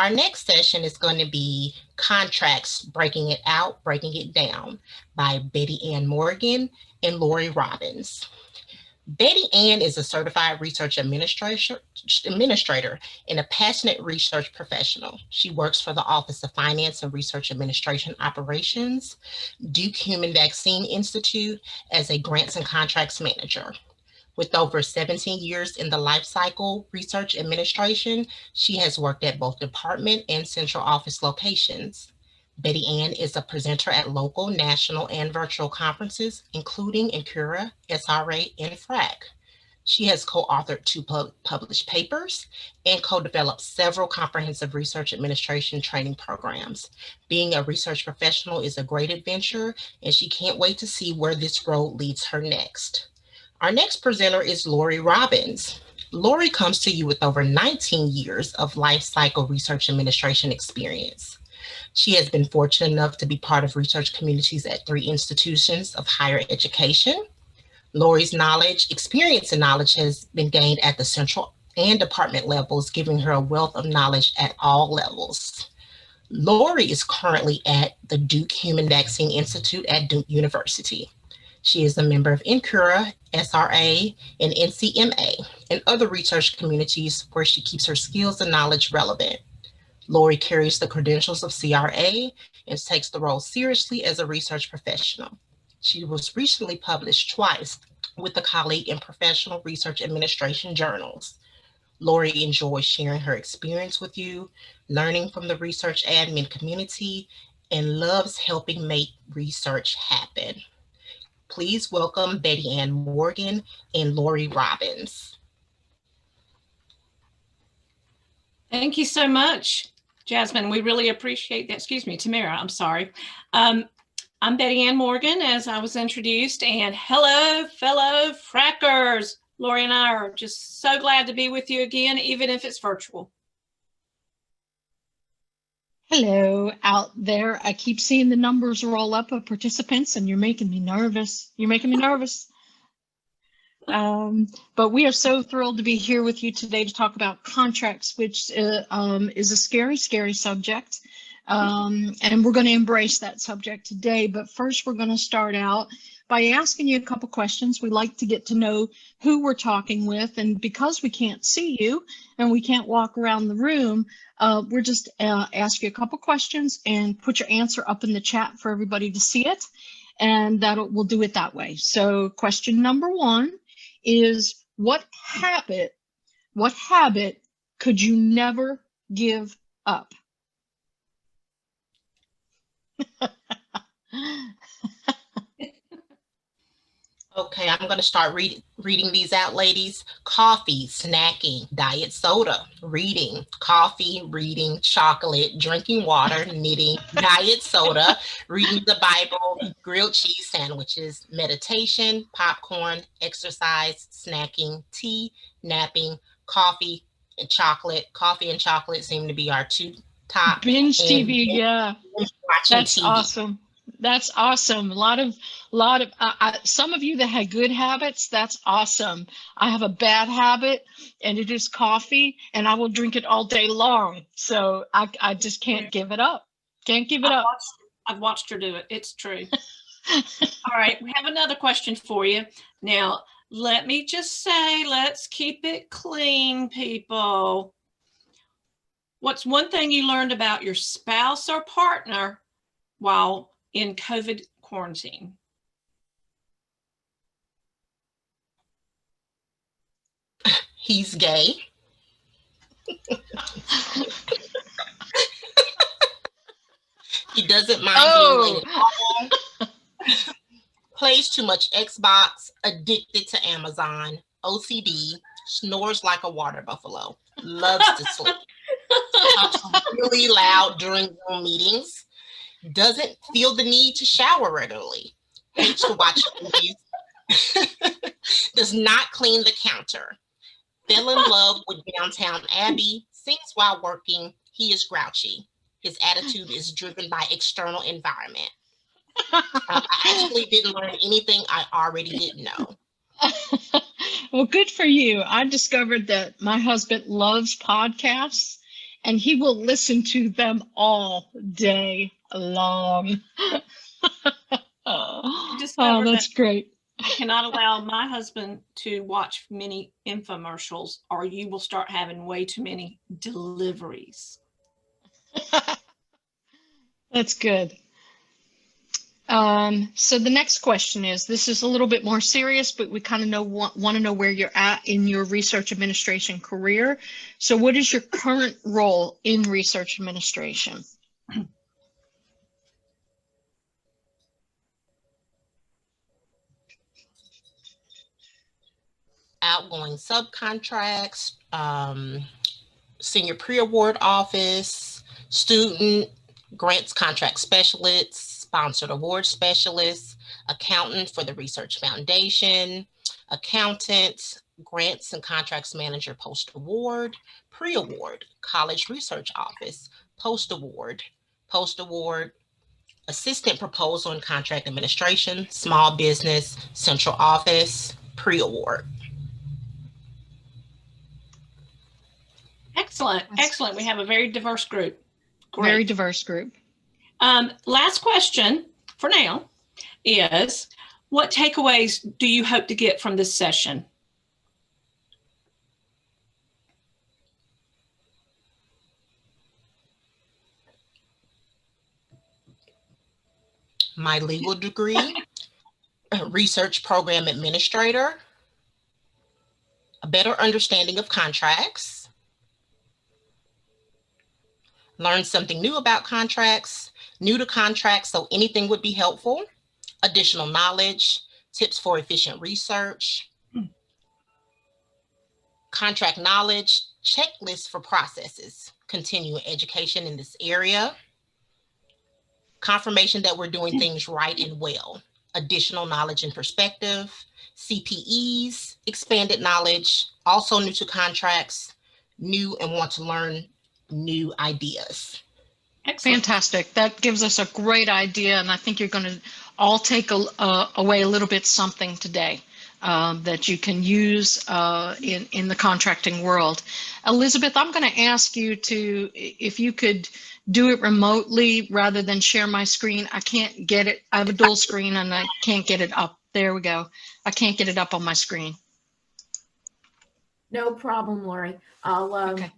Our next session is going to be Contracts, Breaking It Out, Breaking It Down by Betty Ann Morgan and Lorrie Robbins. Betty Ann is a certified research administrator and a passionate research professional. She works for the Office of Finance and Research Administration Operations, Duke Human Vaccine Institute as a grants and contracts manager. With over 17 years in the life cycle research administration, she has worked at both department and central office locations. Betty Ann is a presenter at local, national, and virtual conferences, including Incura, SRA, and FRAC. She has co-authored 2 published papers and co-developed several comprehensive research administration training programs. Being a research professional is a great adventure, and she can't wait to see where this road leads her next. Our next presenter is Lorrie Robbins. Lorrie comes to you with over 19 years of life cycle research administration experience. She has been fortunate enough to be part of research communities at 3 institutions of higher education. Lorrie's experience and knowledge has been gained at the central and department levels, giving her a wealth of knowledge at all levels. Lorrie is currently at the Duke Human Vaccine Institute at Duke University. She is a member of Incura, SRA, and NCMA, and other research communities where she keeps her skills and knowledge relevant. Lorrie carries the credentials of CRA and takes the role seriously as a research professional. She was recently published twice with a colleague in professional research administration journals. Lorrie enjoys sharing her experience with you, learning from the research admin community, and loves helping make research happen. Please welcome Betty Ann Morgan and Lorrie Robbins. Thank you so much, Jasmine. We really appreciate that. Excuse me, Tamara, I'm sorry. I'm Betty Ann Morgan, as I was introduced, and hello, fellow frackers. Lorrie and I are just so glad to be with you again, even if it's virtual. Hello out there. I keep seeing the numbers roll up of participants, and you're making me nervous. You're making me nervous. But we are so thrilled to be here with you today to talk about contracts, which is a scary, scary subject. And we're going to embrace that subject today. But first, we're going to start out by asking you a couple questions. We like to get to know who we're talking with. And because we can't see you and we can't walk around the room, we're just ask you a couple questions and put your answer up in the chat for everybody to see it. And we'll do it that way. So question number 1 is, what habit could you never give up? Okay, I'm going to start reading these out, ladies. Coffee, snacking, diet soda, reading, coffee, reading, chocolate, drinking water, knitting, diet soda, reading the Bible, grilled cheese sandwiches, meditation, popcorn, exercise, snacking, tea, napping, coffee, and chocolate. Coffee and chocolate seem to be our 2 top. Binge TV, yeah. That's TV. Awesome. That's awesome. A lot of some of you that had good habits, that's awesome. I have a bad habit, and it is coffee, and I will drink it all day long. So I just can't give it up. Can't give it up. I've watched her do it. It's true. All right, we have another question for you. Now, let me just say, let's keep it clean, people. What's one thing you learned about your spouse or partner while in COVID quarantine? He's gay. He doesn't mind being late at all. Plays too much Xbox, addicted to Amazon, OCD, snores like a water buffalo, loves to sleep, talks really loud during Zoom meetings, doesn't feel the need to shower regularly, hates to watch movies, does not clean the counter, fell in love with Downtown Abbey, sings while working, he is grouchy. His attitude is driven by external environment. I actually didn't learn anything I already didn't know. Well, good for you. I discovered that my husband loves podcasts, and he will listen to them all day long. Oh, Discovered that's that great. you cannot allow my husband to watch many infomercials, or you will start having way too many deliveries. That's good. So the next question is, this is a little bit more serious, but we kind of want to know where you're at in your research administration career. So what is your current role in research administration? Outgoing subcontracts, senior pre-award office, student grants contract specialist, sponsored award specialist, accountant for the Research Foundation, accountant, grants and contracts manager post-award, pre-award, college research office, post-award, assistant proposal and contract administration, small business, central office, pre-award. Excellent. Excellent. We have a very diverse group. Great. Very diverse group. Last question for now is, what takeaways do you hope to get from this session? My legal degree, research program administrator, a better understanding of contracts, learn something new about contracts, new to contracts, so anything would be helpful, additional knowledge, tips for efficient research, contract knowledge, checklists for processes, continuing education in this area, confirmation that we're doing things right and well, additional knowledge and perspective, CPEs, expanded knowledge, also new to contracts, new and want to learn new ideas. Excellent. Fantastic. That gives us a great idea, and I think you're going to all take away a little bit something today that you can use in the contracting world. Elizabeth, I'm going to ask you to, if you could do it remotely rather than share my screen. I can't get it. I have a dual screen and I can't get it up. There we go. I can't get it up on my screen. No problem, Lorrie. I'll Okay.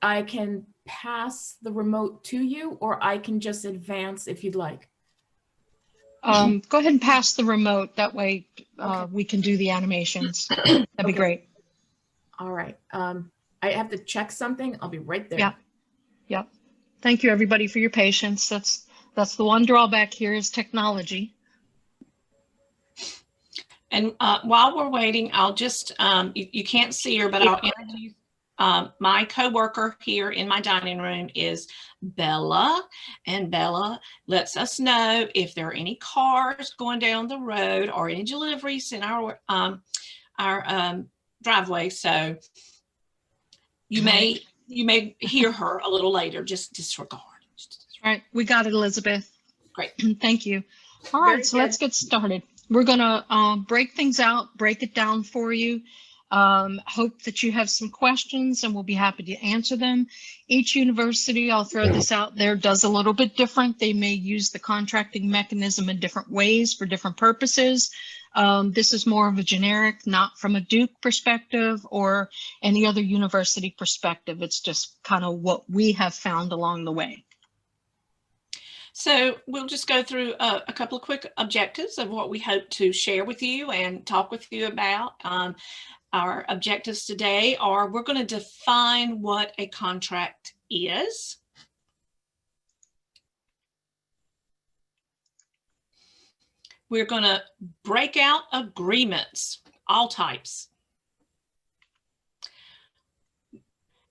I can pass the remote to you, or I can just advance if you'd like. Go ahead and pass the remote. That way Okay. we can do the animations. That'd be great. All right. I have to check something. I'll be right there. Yeah. Yep. Thank you, everybody, for your patience. That's the one drawback here is technology. And while we're waiting, I'll just, you can't see her, but I'll introduce my coworker here in my dining room is Bella. And Bella lets us know if there are any cars going down the road or any deliveries in our driveway. So you may hear her a little later. Just disregard. All right. We got it, Elizabeth. Great. Thank you. All right. So let's get started. We're going to break things out, break it down for you. Hope that you have some questions and we'll be happy to answer them. Each university, I'll throw this out there, does a little bit different. They may use the contracting mechanism in different ways for different purposes. This is more of a generic, not from a Duke perspective or any other university perspective. It's just kind of what we have found along the way. So we'll just go through a couple of quick objectives of what we hope to share with you and talk with you about. Our objectives today are, we're going to define what a contract is. We're going to break out agreements, all types.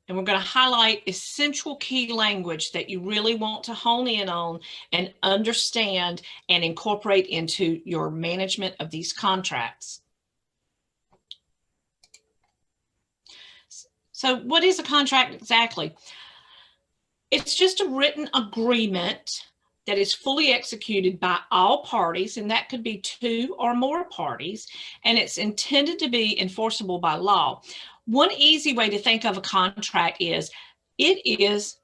And we're going to highlight essential key language that you really want to hone in on and understand and incorporate into your management of these contracts. So what is a contract exactly? It's just a written agreement that is fully executed by all parties, and that could be two or more parties, and it's intended to be enforceable by law. One easy way to think of a contract is it is,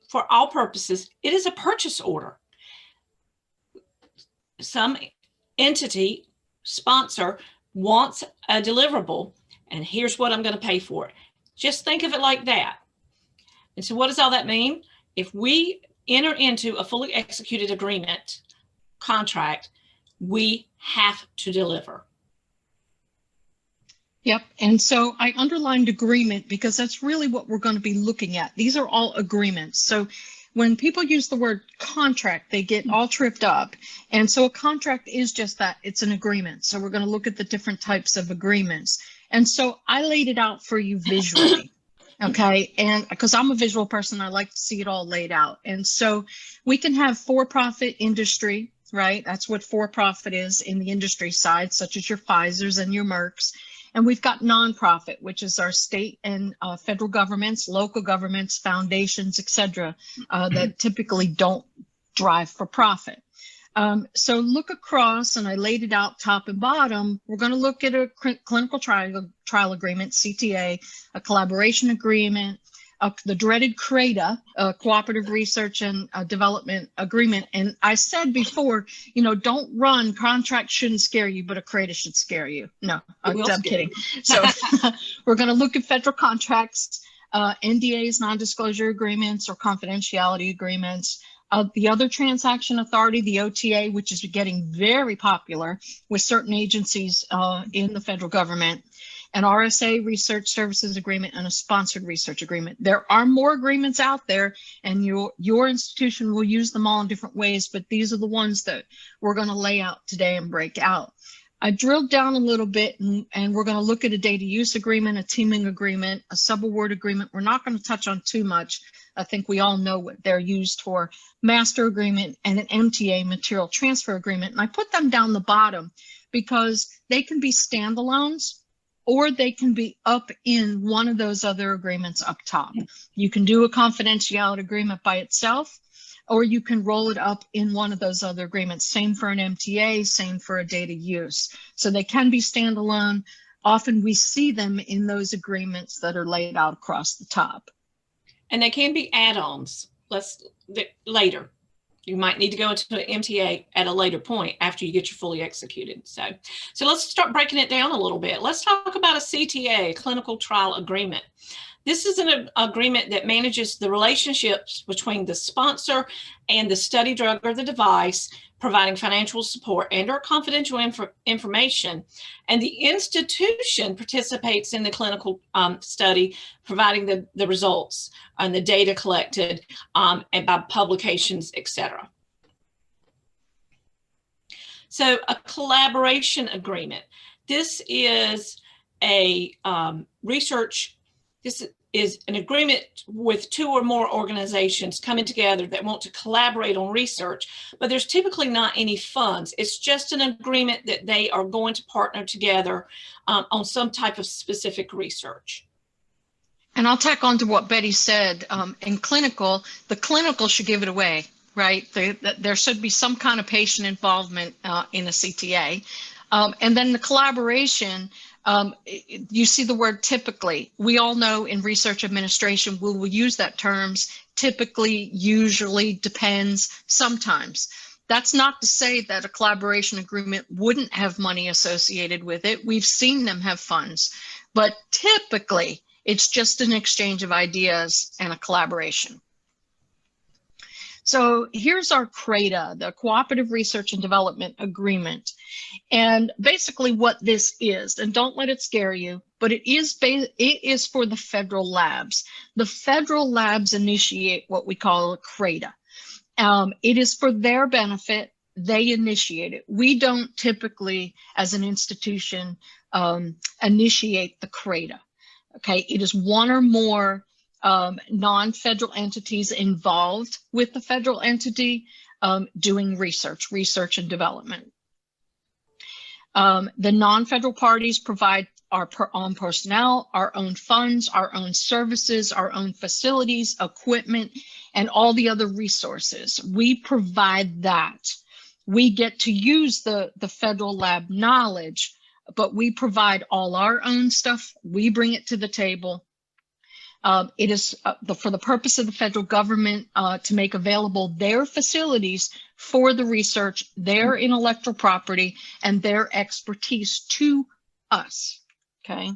for all purposes, it is a purchase order. Some entity, sponsor, wants a deliverable, and here's what I'm going to pay for it. Just think of it like that. And so what does all that mean? If we enter into a fully executed agreement, contract, we have to deliver. Yep. And so I underlined agreement because that's really what we're going to be looking at. These are all agreements. So when people use the word contract, they get all tripped up. And so a contract is just that. It's an agreement. So we're going to look at the different types of agreements. And so I laid it out for you visually. Okay. And because I'm a visual person, I like to see it all laid out. And so we can have for-profit industry, right? That's what for-profit is in the industry side, such as your Pfizers and your Mercks. And we've got nonprofit, which is our state and federal governments, local governments, foundations, et cetera, that typically don't drive for profit. So look across, and I laid it out top and bottom. We're going to look at a clinical trial agreement, CTA, a collaboration agreement, the dreaded CRADA, Cooperative Research and Development Agreement. And I said before, you know, don't run, contracts shouldn't scare you, but a CRADA should scare you. No, I'm kidding. So we're going to look at federal contracts, NDAs, non-disclosure agreements, or confidentiality agreements. The other transaction authority, the OTA, which is getting very popular with certain agencies in the federal government, an RSA, research services agreement, and a sponsored research agreement. There are more agreements out there, and your institution will use them all in different ways, but these are the ones that we're going to lay out today and break out. I drilled down a little bit, and we're going to look at a data use agreement, a teaming agreement, a subaward agreement. We're not going to touch on too much. I think we all know what they're used for. Master agreement and an MTA, material transfer agreement. And I put them down the bottom because they can be standalones, or they can be up in one of those other agreements up top. You can do a confidentiality agreement by itself, or you can roll it up in one of those other agreements. Same for an MTA, same for a data use. So they can be standalone. Often we see them in those agreements that are laid out across the top. And they can be add-ons. Later. You might need to go into an MTA at a later point after you get your fully executed. So let's start breaking it down a little bit. Let's talk about a CTA, clinical trial agreement. This is an agreement that manages the relationships between the sponsor and the study drug or the device, providing financial support and or confidential information. And the institution participates in the clinical study, providing the results and the data collected and by publications, etc. So a collaboration agreement. This is a this is an agreement with two or more organizations coming together that want to collaborate on research, but there's typically not any funds. It's just an agreement that they are going to partner together on some type of specific research. And I'll tack on to what Betty said. In clinical, the clinical should give it away, right? There should be some kind of patient involvement in a CTA. And then the collaboration, you see the word typically. We all know in research administration, we will use that terms typically, usually, depends, sometimes. That's not to say that a collaboration agreement wouldn't have money associated with it. We've seen them have funds, but typically it's just an exchange of ideas and a collaboration. So here's our CRADA, the Cooperative Research and Development Agreement. And basically what this is, and don't let it scare you, but it is for the federal labs. The federal labs initiate what we call a CRADA. It is for their benefit. They initiate it. We don't typically, as an institution, initiate the CRADA. Okay, it is one or more non-federal entities involved with the federal entity doing research and development. The non-federal parties provide our own personnel, our own funds, our own services, our own facilities, equipment, and all the other resources. We provide that. We get to use the federal lab knowledge, but we provide all our own stuff. We bring it to the table. It is for the purpose of the federal government to make available their facilities for the research, their intellectual property, and their expertise to us. Okay.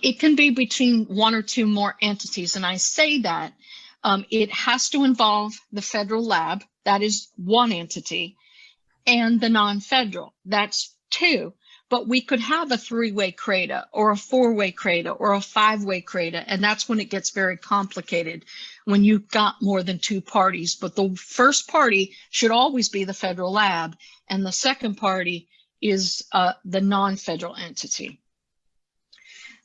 It can be between one or two more entities, and I say that it has to involve the federal lab, that is one entity, and the non-federal, that's two. But we could have a three-way CRADA or a four-way CRADA or a five-way CRADA, and that's when it gets very complicated when you've got more than two parties. But the first party should always be the federal lab, and the second party is the non-federal entity.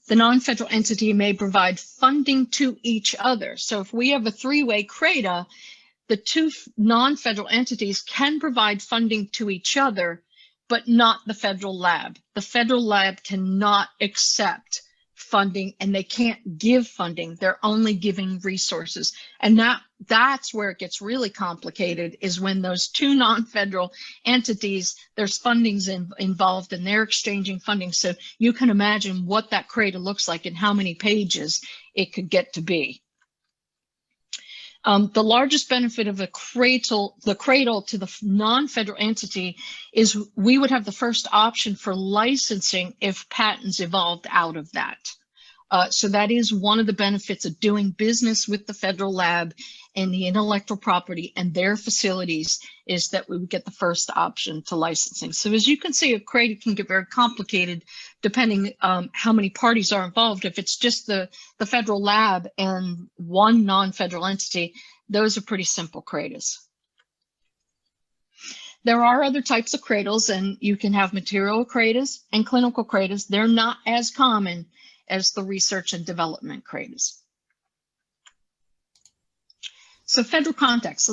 The non-federal entity may provide funding to each other. So if we have a three-way CRADA, the two non-federal entities can provide funding to each other, but not the federal lab. The federal lab cannot accept funding, and they can't give funding. They're only giving resources. And that's where it gets really complicated, is when those two non-federal entities, there's fundings involved and they're exchanging funding. So you can imagine what that CRADA looks like and how many pages it could get to be. The largest benefit of the cradle to the non-federal entity is we would have the first option for licensing if patents evolved out of that. So that is one of the benefits of doing business with the federal lab and the intellectual property and their facilities, is that we would get the first option to licensing. So as you can see, a CRADA can get very complicated depending how many parties are involved. If it's just the federal lab and one non-federal entity, those are pretty simple CRADAs. There are other types of cradles, and you can have material CRADAs and clinical CRADAs. They're not as common as the research and development CRADAs. So federal contracts,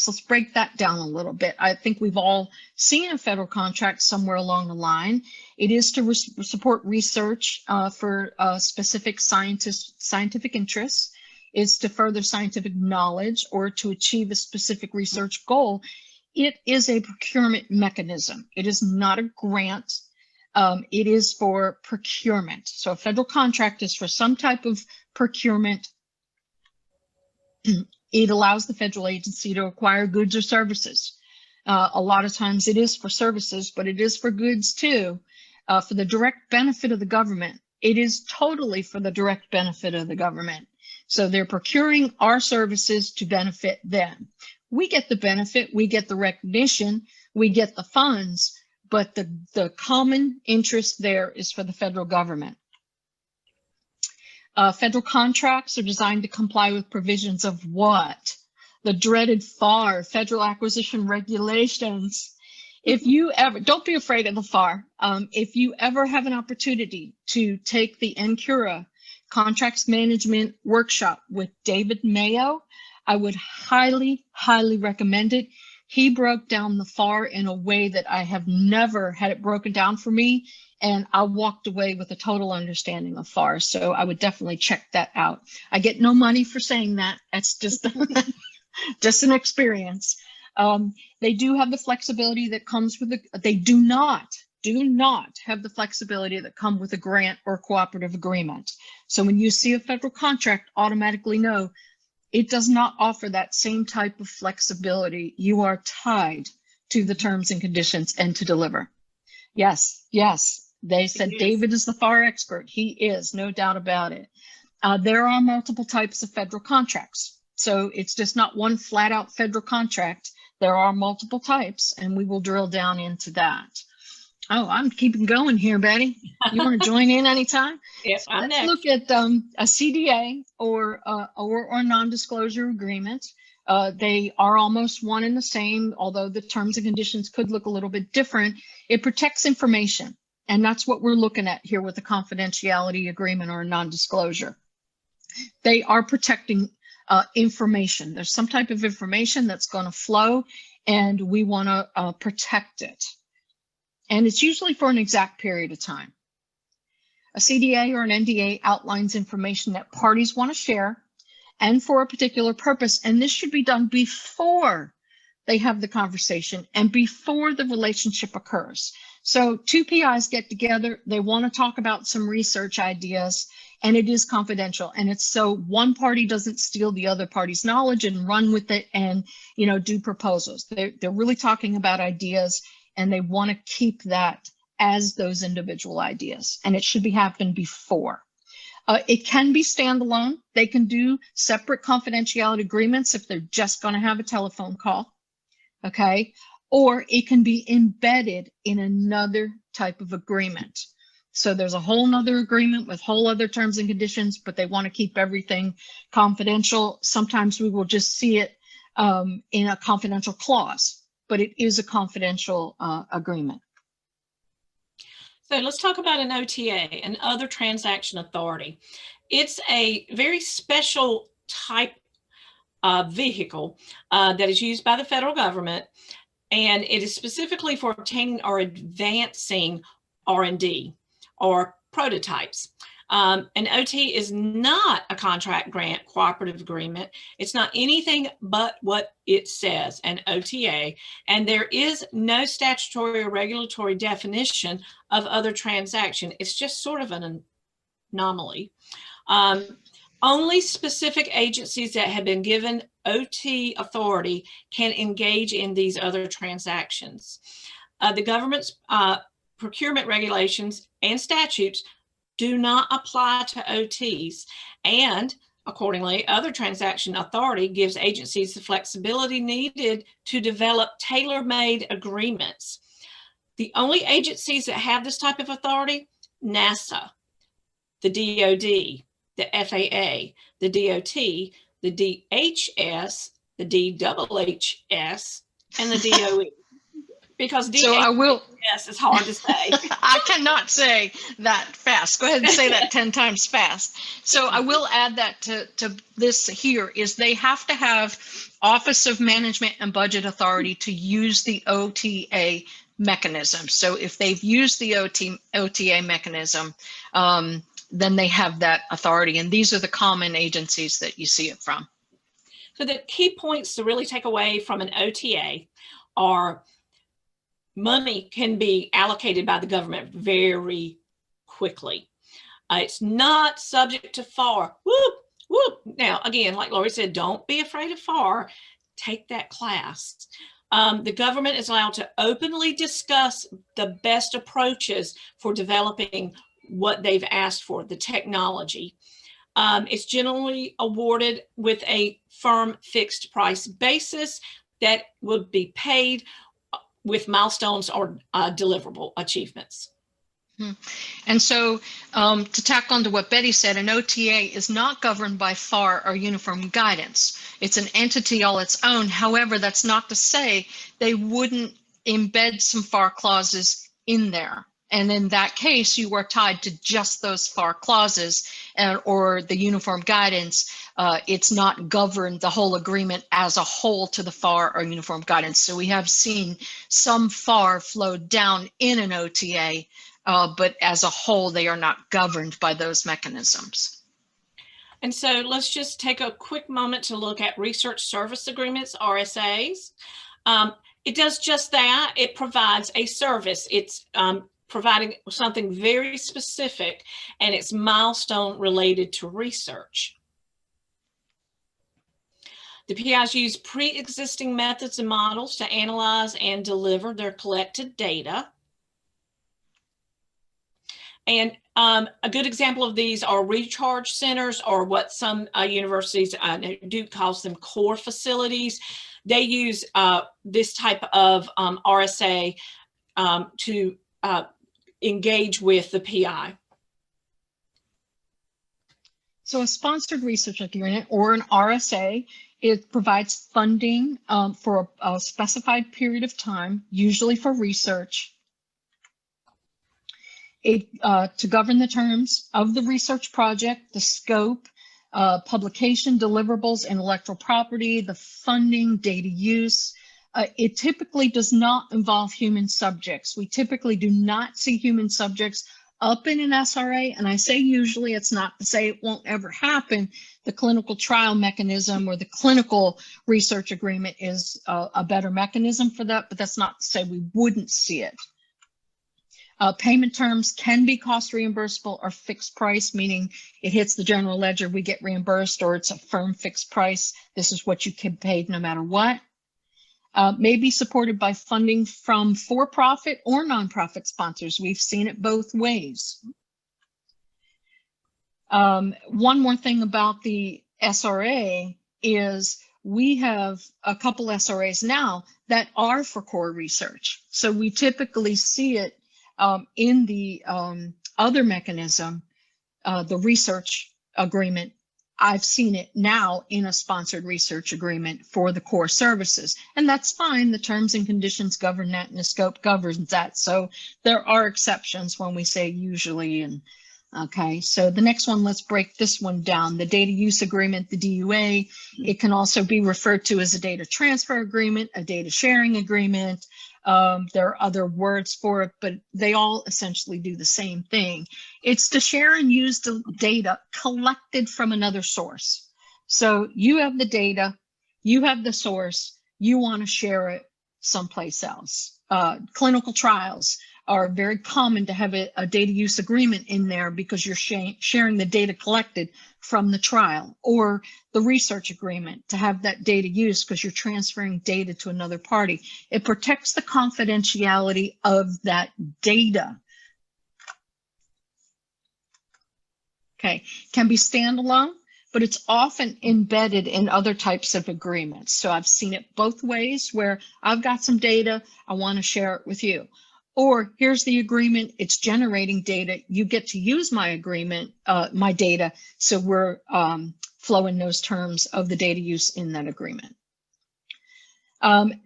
let's break that down a little bit. I think we've all seen a federal contract somewhere along the line. It is to support research for specific scientific interests. It's to further scientific knowledge or to achieve a specific research goal. It is a procurement mechanism. It is not a grant. It is for procurement. So a federal contract is for some type of procurement. It allows the federal agency to acquire goods or services. A lot of times it is for services, but it is for goods too, for the direct benefit of the government. It is totally for the direct benefit of the government. So they're procuring our services to benefit them. We get the benefit, we get the recognition, we get the funds, but the common interest there is for the federal government. Federal contracts are designed to comply with provisions of what? The dreaded FAR, Federal Acquisition Regulations. If you ever, don't be afraid of the FAR. If you ever have an opportunity to take the NCURA Contracts Management Workshop with David Mayo, I would highly, highly recommend it. He broke down the FAR in a way that I have never had it broken down for me, and I walked away with a total understanding of FAR. So I would definitely check that out. I get no money for saying that. That's just, just an experience. They do have the flexibility that comes with they do not have the flexibility that come with a grant or cooperative agreement. So when you see a federal contract, automatically know it does not offer that same type of flexibility. You are tied to the terms and conditions and to deliver. Yes, yes. They said David is the FAR expert. He is, no doubt about it. There are multiple types of federal contracts. So it's just not one flat out federal contract. There are multiple types, and we will drill down into that. Oh, I'm keeping going here, Betty. You want to join in anytime? Yes, I'm Let's next. look at a CDA or non-disclosure agreement. They are almost one and the same, although the terms and conditions could look a little bit different. It protects information, and that's what we're looking at here with a confidentiality agreement or a non-disclosure. They are protecting information. There's some type of information that's going to flow, and we want to protect it. And it's usually for an exact period of time. A CDA or an NDA outlines information that parties want to share and for a particular purpose. And this should be done before they have the conversation and before the relationship occurs. So two PIs get together, they want to talk about some research ideas, and it is confidential. And it's so one party doesn't steal the other party's knowledge and run with it and, you know, do proposals. They're really talking about ideas, and they want to keep that as those individual ideas, and it should be happened before. It can be standalone. They can do separate confidentiality agreements if they're just going to have a telephone call, okay? Or it can be embedded in another type of agreement. So there's a whole nother agreement with whole other terms and conditions, but they want to keep everything confidential. Sometimes we will just see it in a confidential clause, but it is a confidential agreement. So let's talk about an OTA, an other transaction authority. It's a very special type of vehicle that is used by the federal government, and it is specifically for obtaining or advancing R&D or prototypes. An OT is not a contract grant cooperative agreement. It's not anything but what it says, an OTA, and there is no statutory or regulatory definition of other transaction. It's just sort of an anomaly. Only specific agencies that have been given OT authority can engage in these other transactions. The government's procurement regulations and statutes do not apply to OTs, and accordingly, other transaction authority gives agencies the flexibility needed to develop tailor-made agreements. The only agencies that have this type of authority: NASA, the DOD, the FAA, the DOT, the DHS, the DHHS, and the DOE. Because So I will. Yes, it's hard to say. I cannot say that fast. Go ahead and say that 10 times fast. So I will add that to this here is they have to have Office of Management and Budget Authority to use the OTA mechanism. So if they've used the OTA mechanism, then they have that authority. And these are the common agencies that you see it from. So the key points to really take away from an OTA are: money can be allocated by the government very quickly. It's not subject to FAR. Whoop, whoop. Now, again, like Lorrie said, don't be afraid of FAR. Take that class. The government is allowed to openly discuss the best approaches for developing what they've asked for, the technology. It's generally awarded with a firm fixed price basis that would be paid with milestones or deliverable achievements. And so to tack on to what Betty said, an OTA is not governed by FAR or uniform guidance. It's an entity all its own. However, that's not to say they wouldn't embed some FAR clauses in there. And in that case, you are tied to just those FAR clauses or the uniform guidance. It's not governed, the whole agreement as a whole, to the FAR or uniform guidance. So we have seen some FAR flow down in an OTA, but as a whole, they are not governed by those mechanisms. And so let's just take a quick moment to look at research service agreements, RSAs. It does just that. It provides a service. It's providing something very specific, and it's milestone related to research. The PIs use pre-existing methods and models to analyze and deliver their collected data. And a good example of these are recharge centers, or what some universities, Duke calls them core facilities. They use this type of RSA to engage with the PI. So a sponsored research agreement, or an RSA, it provides funding for a specified period of time, usually for research, to govern the terms of the research project, the scope, publication, deliverables, intellectual property, the funding, data use. It typically does not involve human subjects. We typically do not see human subjects up in an SRA, and I say usually, it's not to say it won't ever happen. The clinical trial mechanism or the clinical research agreement is a better mechanism for that, but that's not to say we wouldn't see it. Payment terms can be cost reimbursable or fixed price, meaning it hits the general ledger, we get reimbursed, or it's a firm fixed price. This is what you can pay no matter what. May be supported by funding from for-profit or nonprofit sponsors. We've seen it both ways. One more thing about the SRA is we have a couple SRAs now that are for core research. So we typically see it in the other mechanism, the research agreement. I've seen it now in a sponsored research agreement for the core services, and that's fine. The terms and conditions govern that, and the scope governs that. So there are exceptions when we say usually. And okay, so the next one, let's break this one down. The data use agreement, the DUA, it can also be referred to as a data transfer agreement, a data sharing agreement. There are other words for it, but they all essentially do the same thing. It's to share and use the data collected from another source. So you have the data, you have the source, you want to share it someplace else. Clinical trials are very common to have a data use agreement in there because you're sharing the data collected from the trial, or the research agreement to have that data used because you're transferring data to another party. It protects the confidentiality of that data. Okay, can be standalone, but it's often embedded in other types of agreements. So I've seen it both ways, where I've got some data, I want to share it with you. Or here's the agreement, it's generating data. You get to use my agreement, my data. So we're flowing those terms of the data use in that agreement.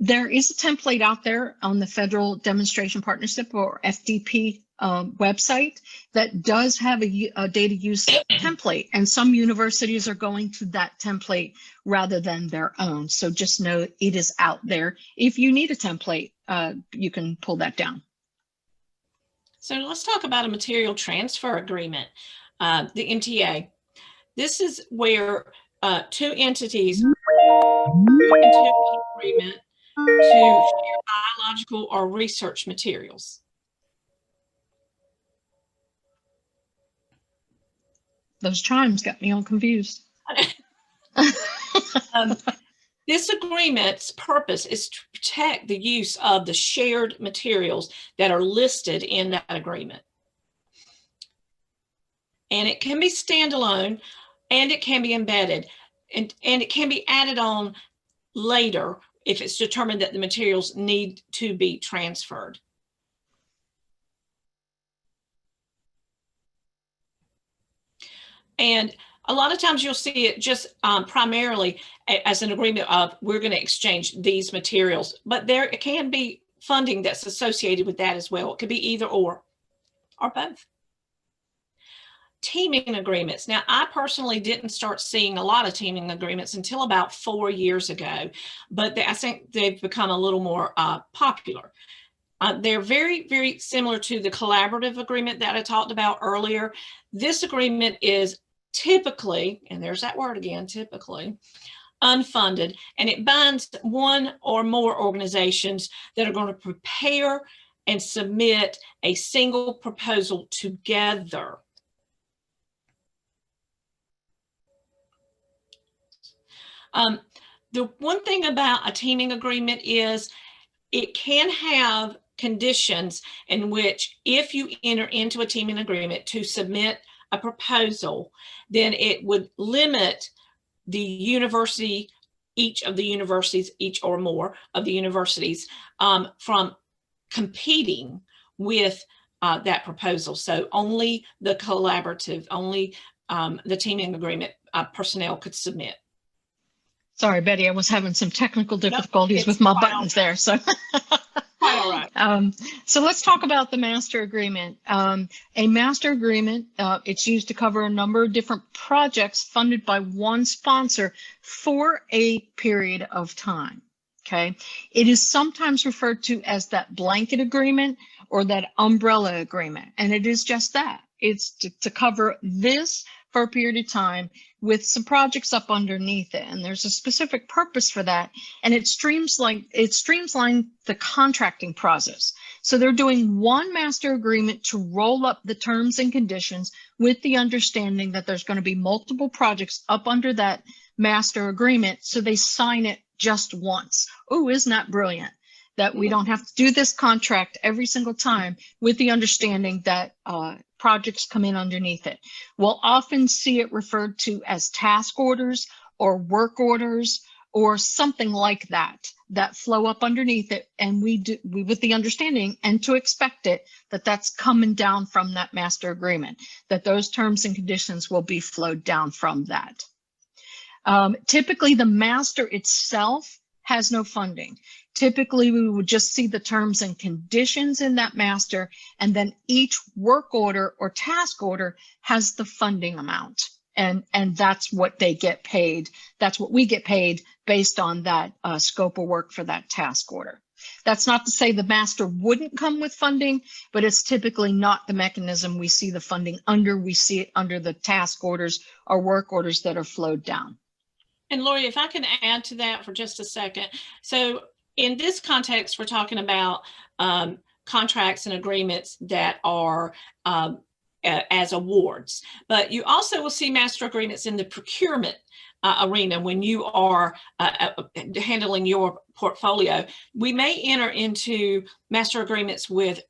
There is a template out there on the Federal Demonstration Partnership, or FDP website, that does have a data use template. And some universities are going to that template rather than their own. So just know it is out there. If you need a template, you can pull that down. So let's talk about a material transfer agreement, the MTA. This is where two entities go into an agreement to share biological or research materials. Those chimes got me all confused. This agreement's purpose is to protect the use of the shared materials that are listed in that agreement. And it can be standalone, and it can be embedded, and it can be added on later if it's determined that the materials need to be transferred. And a lot of times you'll see it just primarily as an agreement of we're going to exchange these materials, but there can be funding that's associated with that as well. It could be either or both. Teaming agreements. Now, I personally didn't start seeing a lot of teaming agreements until about 4 years ago, but I think they've become a little more popular. They're very, very similar to the collaborative agreement that I talked about earlier. This agreement is typically, and there's that word again, typically, unfunded, and it binds one or more organizations that are going to prepare and submit a single proposal together. The one thing about a teaming agreement is it can have conditions in which if you enter into a teaming agreement to submit a proposal, then it would limit the university, each or more of the universities from competing with that proposal. So only the collaborative, only the teaming agreement personnel could submit. Sorry, Betty, I was having some technical difficulties with my buttons there. So, all right. So let's talk about the master agreement. A master agreement, it's used to cover a number of different projects funded by one sponsor for a period of time. Okay. It is sometimes referred to as that blanket agreement or that umbrella agreement. And it is just that. It's to cover this for a period of time with some projects up underneath it. And there's a specific purpose for that. And it streamlines the contracting process. So they're doing one master agreement to roll up the terms and conditions with the understanding that there's going to be multiple projects up under that master agreement. So they sign it just once. Oh, isn't that brilliant? That we don't have to do this contract every single time, with the understanding that projects come in underneath it. We'll often see it referred to as task orders or work orders or something like that, that flow up underneath it. And we with the understanding and to expect it, that that's coming down from that master agreement, that those terms and conditions will be flowed down from that. Typically, the master itself has no funding. Typically, we would just see the terms and conditions in that master, and then each work order or task order has the funding amount. And that's what they get paid. That's what we get paid based on that scope of work for that task order. That's not to say the master wouldn't come with funding, but it's typically not the mechanism we see the funding under. We see it under the task orders or work orders that are flowed down. And Lorrie, if I can add to that for just a second. So in this context, we're talking about contracts and agreements that are as awards, but you also will see master agreements in the procurement arena when you are handling your portfolio. We may enter into master agreements with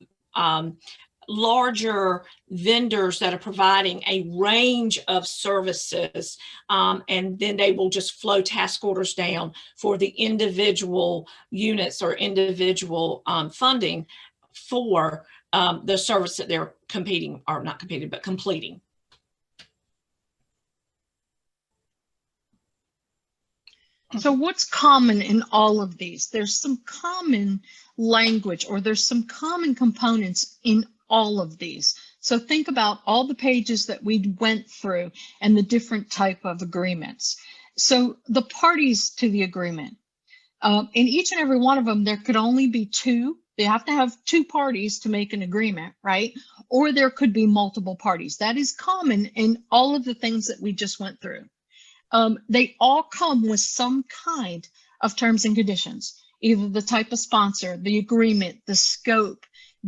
larger vendors that are providing a range of services, and then they will just flow task orders down for the individual units or individual funding for the service that they're completing. So what's common in all of these? There's some common language, or there's some common components in all of these. So think about all the pages that we went through and the different type of agreements. So the parties to the agreement, in each and every one of them, there could only be two. They have to have two parties to make an agreement, right? Or there could be multiple parties. That is common in all of the things that we just went through. They all come with some kind of terms and conditions. Either the type of sponsor, the agreement, the scope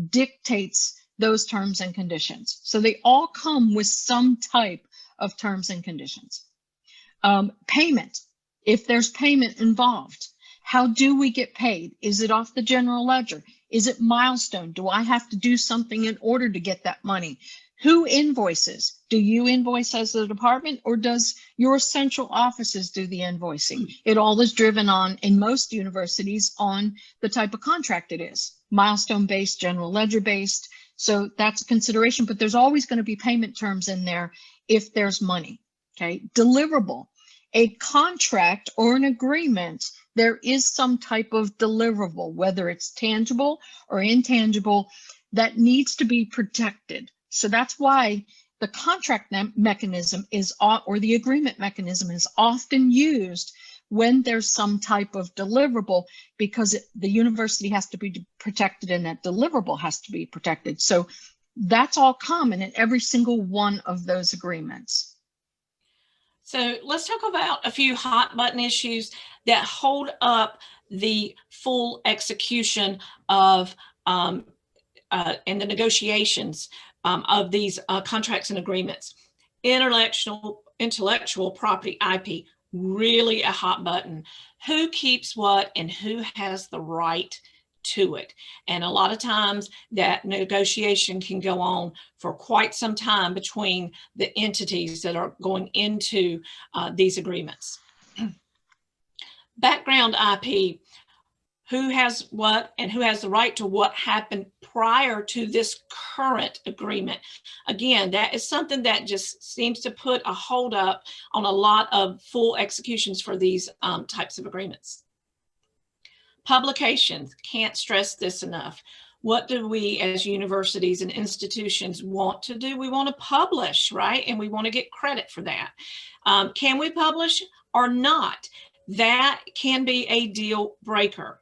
dictates those terms and conditions. So they all come with some type of terms and conditions. Payment, if there's payment involved, how do we get paid? Is it off the general ledger? Is it milestone? Do I have to do something in order to get that money? Who invoices? Do you invoice as a department, or does your central offices do the invoicing? It all is driven on, in most universities, on the type of contract it is. Milestone-based, general ledger-based. So that's a consideration, but there's always going to be payment terms in there if there's money, okay? Deliverable, a contract or an agreement, there is some type of deliverable, whether it's tangible or intangible, that needs to be protected. So that's why the contract mechanism is, or the agreement mechanism is often used when there's some type of deliverable, because the university has to be protected and that deliverable has to be protected. So that's all common in every single one of those agreements. So let's talk about a few hot button issues that hold up the full execution of and the negotiations of these contracts and agreements. Intellectual property, IP, really a hot button. Who keeps what and who has the right to it? And a lot of times that negotiation can go on for quite some time between the entities that are going into these agreements. Background IP. Who has what and who has the right to what happened prior to this current agreement? Again, that is something that just seems to put a hold up on a lot of full executions for these types of agreements. Publications, can't stress this enough. What do we as universities and institutions want to do? We want to publish, right? And we want to get credit for that. Can we publish or not? That can be a deal breaker.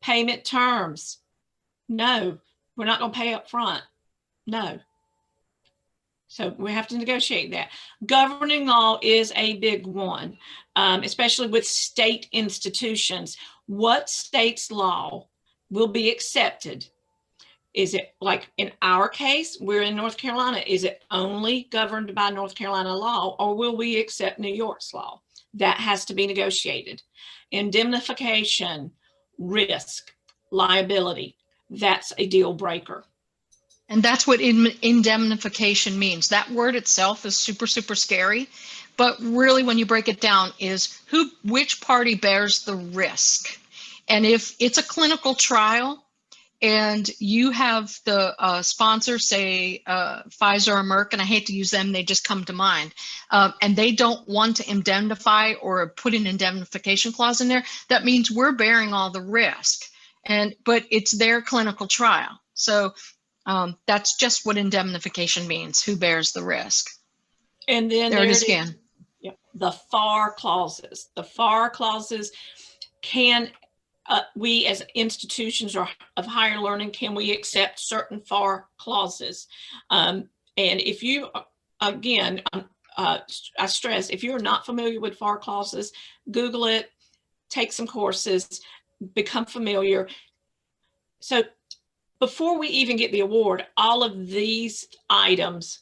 Payment terms. No, we're not going to pay up front. No. So we have to negotiate that. Governing law is a big one, especially with state institutions. What state's law will be accepted? Is it like in our case, we're in North Carolina, is it only governed by North Carolina law, or will we accept New York's law? That has to be negotiated. Indemnification, risk, liability, that's a deal breaker. And that's what indemnification means. That word itself is super, super scary. But really, when you break it down, is which party bears the risk. And if it's a clinical trial and you have the sponsor, say Pfizer or Merck, and I hate to use them, they just come to mind, and they don't want to indemnify or put an indemnification clause in there, that means we're bearing all the risk. But it's their clinical trial. So that's just what indemnification means, who bears the risk. And then there it is again. Yep. The FAR clauses. The FAR clauses can, we as institutions of higher learning, can we accept certain FAR clauses? And if you, again, I stress, if you're not familiar with FAR clauses, Google it, take some courses, become familiar. So before we even get the award, all of these items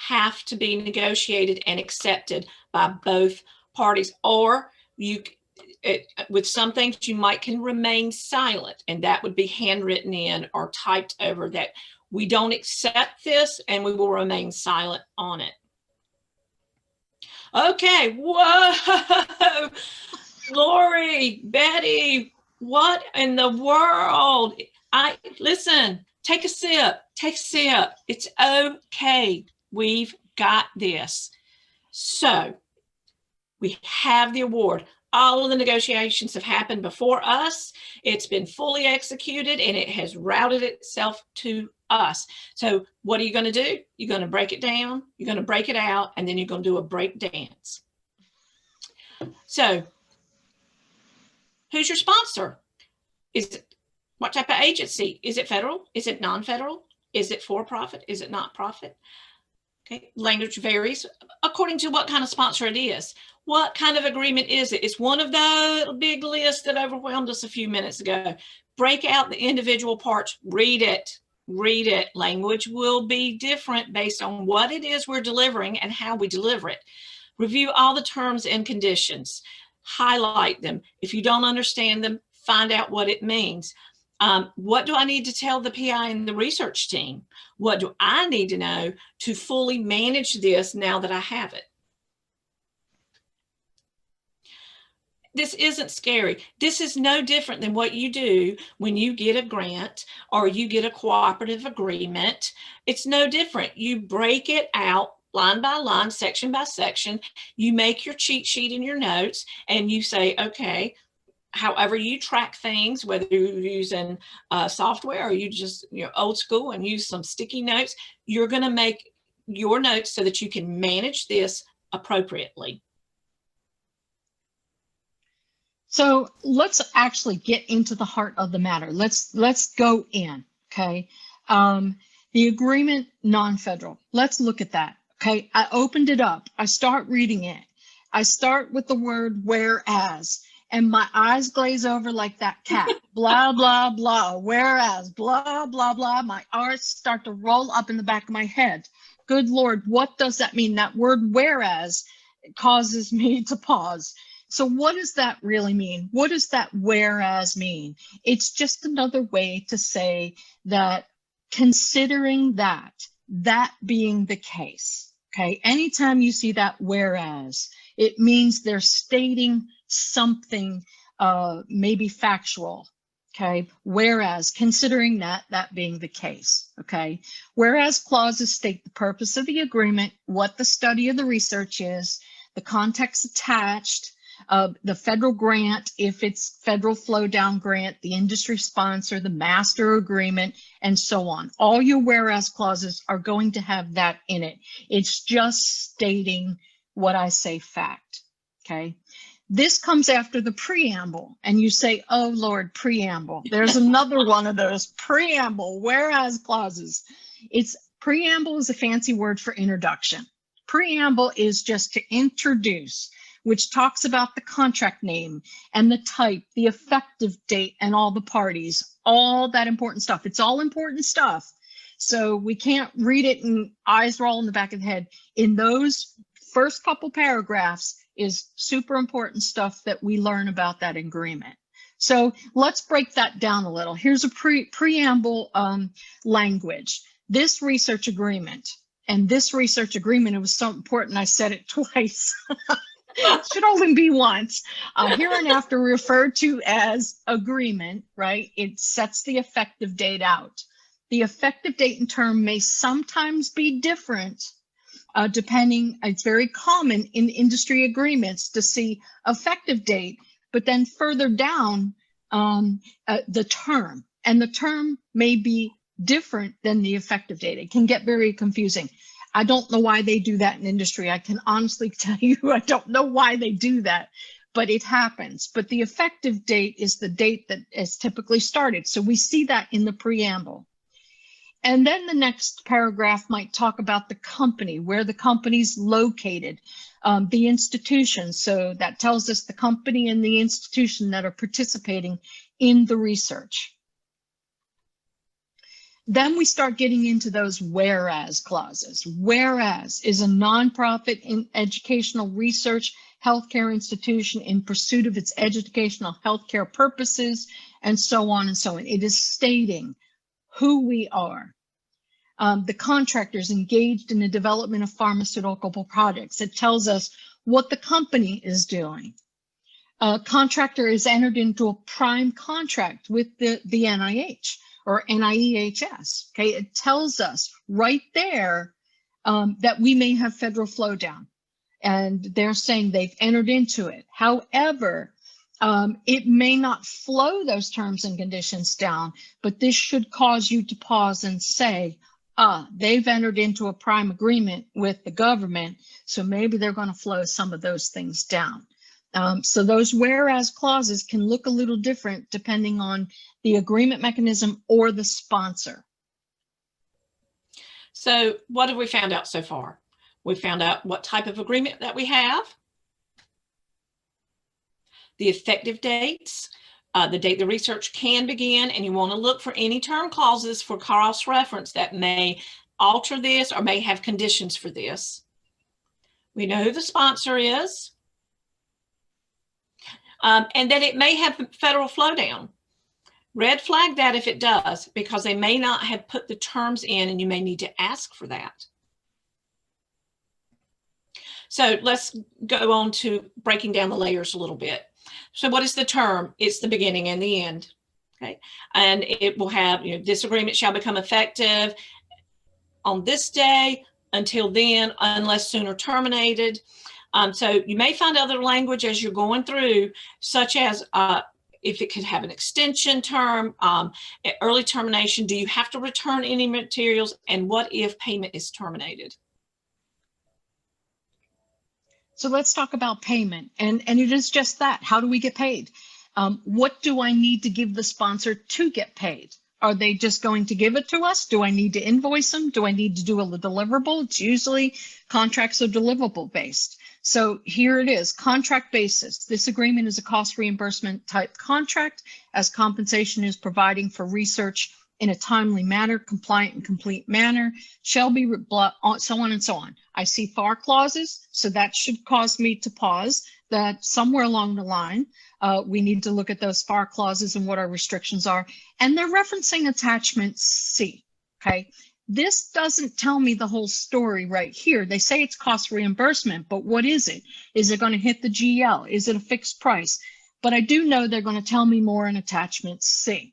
have to be negotiated and accepted by both parties, or with some things you might can remain silent, and that would be handwritten in or typed over that we don't accept this and we will remain silent on it. Okay, whoa, Lorrie, Betty, what in the world? Listen, take a sip, it's okay. We've got this. So we have the award. All of the negotiations have happened before us. It's been fully executed and it has routed itself to us. So what are you going to do? You're going to break it down, you're going to break it out, and then you're going to do a break dance. So who's your sponsor? What type of agency? Is it federal? Is it non-federal? Is it for-profit? Is it not-profit? Okay, language varies according to what kind of sponsor it is. What kind of agreement is it? It's one of those big lists that overwhelmed us a few minutes ago. Break out the individual parts, read it. Language will be different based on what it is we're delivering and how we deliver it. Review all the terms and conditions. Highlight them. If you don't understand them, find out what it means. What do I need to tell the PI and the research team? What do I need to know to fully manage this now that I have it? This isn't scary. This is no different than what you do when you get a grant or you get a cooperative agreement. It's no different. You break it out line by line, section by section. You make your cheat sheet in your notes and you say, okay, however you track things, whether you're using software or you just old school and use some sticky notes, you're going to make your notes so that you can manage this appropriately. So let's actually get into the heart of the matter. Let's go in, okay? The agreement, non-federal. Let's look at that, okay? I opened it up. I start reading it. I start with the word whereas, and my eyes glaze over like that cat. Blah, blah, blah, whereas, blah, blah, blah. My eyes start to roll up in the back of my head. Good Lord, what does that mean? That word whereas causes me to pause. So what does that really mean? What does that whereas mean? It's just another way to say that considering that being the case, okay? Anytime you see that whereas, it means they're stating something maybe factual, okay? Whereas, considering that being the case, okay? Whereas clauses state the purpose of the agreement, what the study of the research is, the context attached, the federal grant, if it's federal flow down grant, the industry sponsor, the master agreement, and so on. All your whereas clauses are going to have that in it. It's just stating what I say fact, okay? This comes after the preamble, and you say, oh Lord, preamble. There's another one of those preamble, whereas clauses. It's Preamble is a fancy word for introduction. Preamble is just to introduce, which talks about the contract name and the type, the effective date, and all the parties, all that important stuff. It's all important stuff. So we can't read it and eyes roll in the back of the head. In those first couple paragraphs is super important stuff that we learn about that agreement. So let's break that down a little. Here's a preamble language. This research agreement, and this research agreement, it was so important I said it twice. Should only be once. Hereinafter referred to as agreement, right? It sets the effective date out. The effective date and term may sometimes be different depending, it's very common in industry agreements to see effective date, but then further down the term, and the term may be different than the effective date. It can get very confusing. I don't know why they do that in industry. I can honestly tell you, I don't know why they do that, but it happens. But the effective date is the date that is typically started. So we see that in the preamble. And then the next paragraph might talk about the company, where the company's located, the institution. So that tells us the company and the institution that are participating in the research. Then we start getting into those whereas clauses. Whereas is a nonprofit in educational research healthcare institution in pursuit of its educational healthcare purposes, and so on and so on. It is stating who we are. The contractors engaged in the development of pharmaceutical products. It tells us what the company is doing. Contractor is entered into a prime contract with the NIH or NIEHS. Okay, it tells us right there that we may have federal flow down, and they're saying they've entered into it. However, it may not flow those terms and conditions down, but this should cause you to pause and say, they've entered into a prime agreement with the government, so maybe they're going to flow some of those things down. So those whereas clauses can look a little different depending on the agreement mechanism or the sponsor. So what have we found out so far? We found out what type of agreement that we have, the effective dates, the date the research can begin, and you want to look for any term clauses for cross-reference that may alter this or may have conditions for this. We know who the sponsor is, and that it may have federal flow down. Red flag that if it does, because they may not have put the terms in and you may need to ask for that. So let's go on to breaking down the layers a little bit. So what is the term? It's the beginning and the end. Okay. And it will have, this agreement shall become effective on this day until then, unless sooner terminated. So you may find other language as you're going through, such as if it could have an extension term, early termination, do you have to return any materials, and what if payment is terminated? So let's talk about payment, and it is just that. How do we get paid? What do I need to give the sponsor to get paid? Are they just going to give it to us? Do I need to invoice them? Do I need to do a deliverable? It's usually contracts are deliverable based. So here it is, contract basis. This agreement is a cost reimbursement type contract as compensation is providing for research in a timely manner, compliant and complete manner, shall be, so on and so on. I see FAR clauses, so that should cause me to pause that somewhere along the line, we need to look at those FAR clauses and what our restrictions are. And they're referencing attachment C, okay? This doesn't tell me the whole story right here. They say it's cost reimbursement, but what is it? Is it going to hit the GL? Is it a fixed price? But I do know they're going to tell me more in attachment C.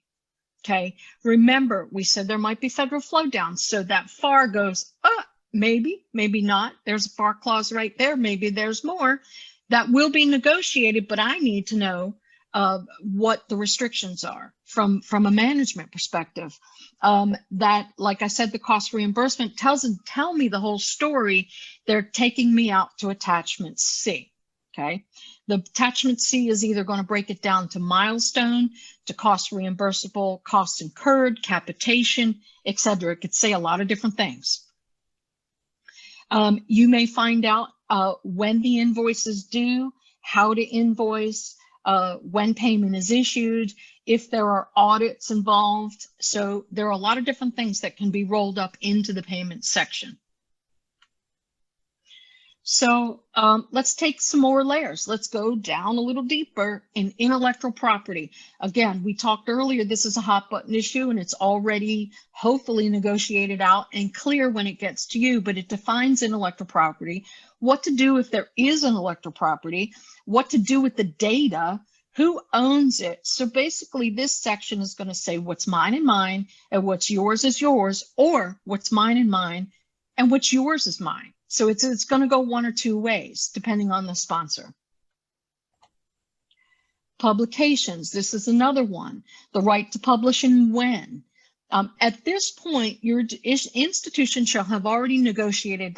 Okay, remember, we said there might be federal flow down, so that FAR goes, maybe, maybe not. There's a FAR clause right there. Maybe there's more that will be negotiated, but I need to know what the restrictions are from a management perspective. That, like I said, the cost reimbursement tell me the whole story. They're taking me out to attachment C. Okay. The attachment C is either going to break it down to milestone, to cost reimbursable, costs incurred, capitation, etc. It could say a lot of different things. You may find out when the invoice is due, how to invoice, when payment is issued, if there are audits involved. So there are a lot of different things that can be rolled up into the payment section. So let's take some more layers. Let's go down a little deeper in intellectual property. Again, we talked earlier, this is a hot button issue and it's already hopefully negotiated out and clear when it gets to you, but it defines intellectual property, what to do if there is intellectual property, what to do with the data, who owns it. So basically this section is going to say what's mine and mine, and what's yours is yours, or what's mine and mine and what's yours is mine. So it's going to go one or two ways, depending on the sponsor. Publications, this is another one. The right to publish and when. At this point, your institution shall have already negotiated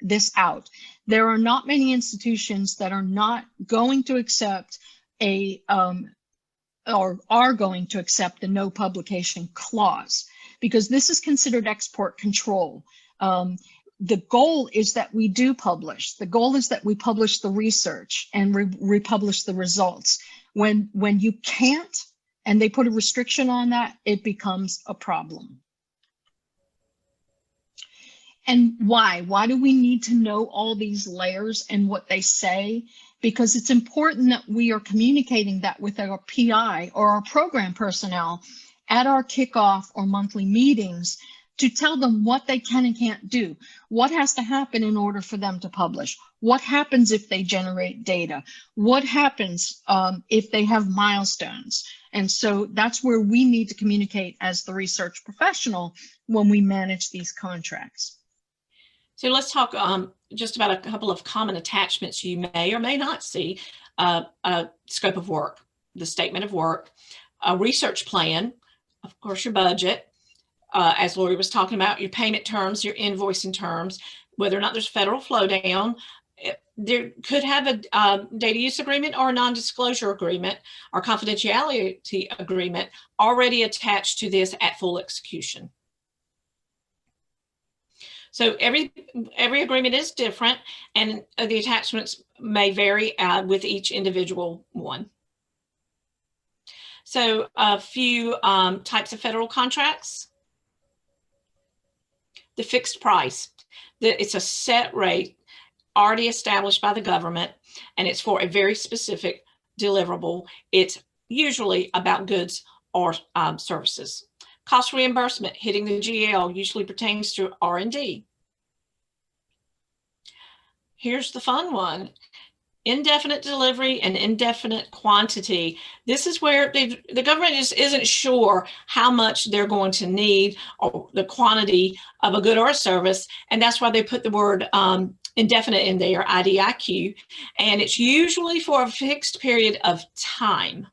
this out. There are not many institutions that are not going to accept or are going to accept the no publication clause, because this is considered export control. The goal is that we do publish. The goal is that we publish the research and republish the results. When you can't, and they put a restriction on that, it becomes a problem. And why? Why do we need to know all these layers and what they say? Because it's important that we are communicating that with our PI or our program personnel at our kickoff or monthly meetings, to tell them what they can and can't do, what has to happen in order for them to publish, what happens if they generate data, what happens if they have milestones. And so that's where we need to communicate as the research professional when we manage these contracts. So let's talk just about a couple of common attachments you may or may not see. A scope of work, the statement of work, a research plan, of course, your budget, as Lorrie was talking about, your payment terms, your invoicing terms, whether or not there's federal flow down. There could have a data use agreement or a non-disclosure agreement or confidentiality agreement already attached to this at full execution. So every agreement is different, and the attachments may vary with each individual one. So a few types of federal contracts. The fixed price, it's a set rate already established by the government, and it's for a very specific deliverable. It's usually about goods or services. Cost reimbursement hitting the GL usually pertains to R&D. Here's the fun one. Indefinite delivery and indefinite quantity. This is where the government just isn't sure how much they're going to need or the quantity of a good or a service. And that's why they put the word indefinite in there, IDIQ. And it's usually for a fixed period of time.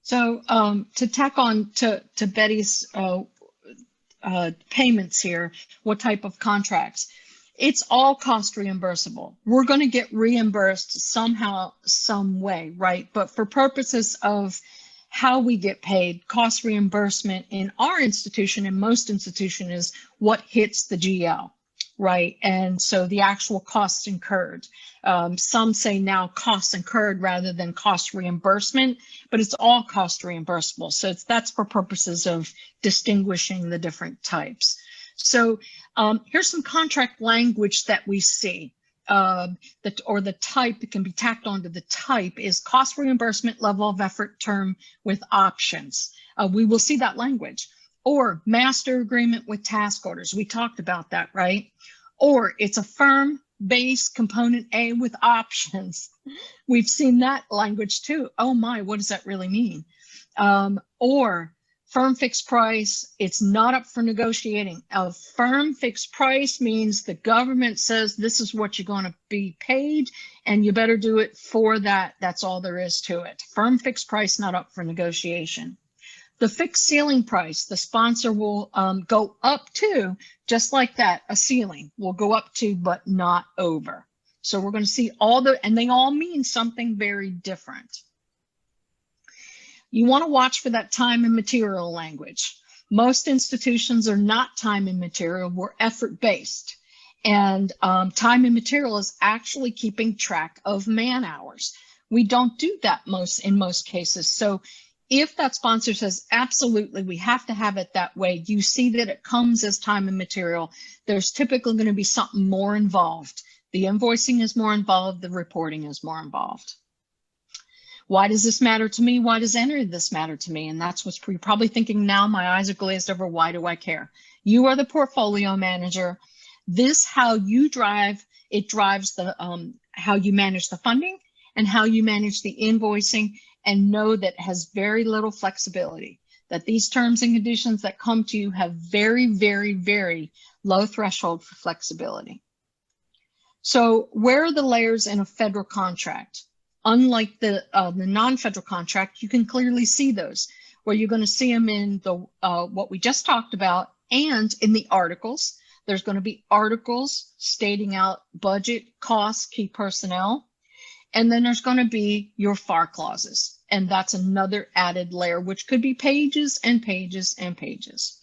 So to tack on to Betty's payments here, what type of contracts? It's all cost reimbursable. We're going to get reimbursed somehow, some way, right? But for purposes of how we get paid, cost reimbursement in our institution and most institution is what hits the GL, right? And so the actual costs incurred. Some say now costs incurred rather than cost reimbursement, but it's all cost reimbursable. So that's for purposes of distinguishing the different types. So here's some contract language that we see, or the type that can be tacked onto the type is cost reimbursement, level of effort, term with options. We will see that language. Or master agreement with task orders. We talked about that, right? Or it's a firm base component A with options. We've seen that language too. Oh my, what does that really mean? Or firm fixed price, it's not up for negotiating. A firm fixed price means the government says this is what you're going to be paid and you better do it for that. That's all there is to it. Firm fixed price, not up for negotiation. The fixed ceiling price, the sponsor will go up to, just like that, a ceiling will go up to, but not over. So we're going to see all the, and they all mean something very different. You want to watch for that time and material language. Most institutions are not time and material, we're effort-based. And time and material is actually keeping track of man hours. We don't do that in most cases. So if that sponsor says, absolutely, we have to have it that way, you see that it comes as time and material, there's typically going to be something more involved. The invoicing is more involved, the reporting is more involved. Why does this matter to me? Why does any of this matter to me? And that's what you're probably thinking now. My eyes are glazed over. Why do I care? You are the portfolio manager. This how you drive, it drives the how you manage the funding and how you manage the invoicing, and know that it has very little flexibility, that these terms and conditions that come to you have very, very, very low threshold for flexibility. So where are the layers in a federal contract? Unlike the non-federal contract, you can clearly see those, where you're going to see them in the what we just talked about, and in the articles. There's going to be articles stating out budget, costs, key personnel, and then there's going to be your FAR clauses, and that's another added layer, which could be pages and pages and pages.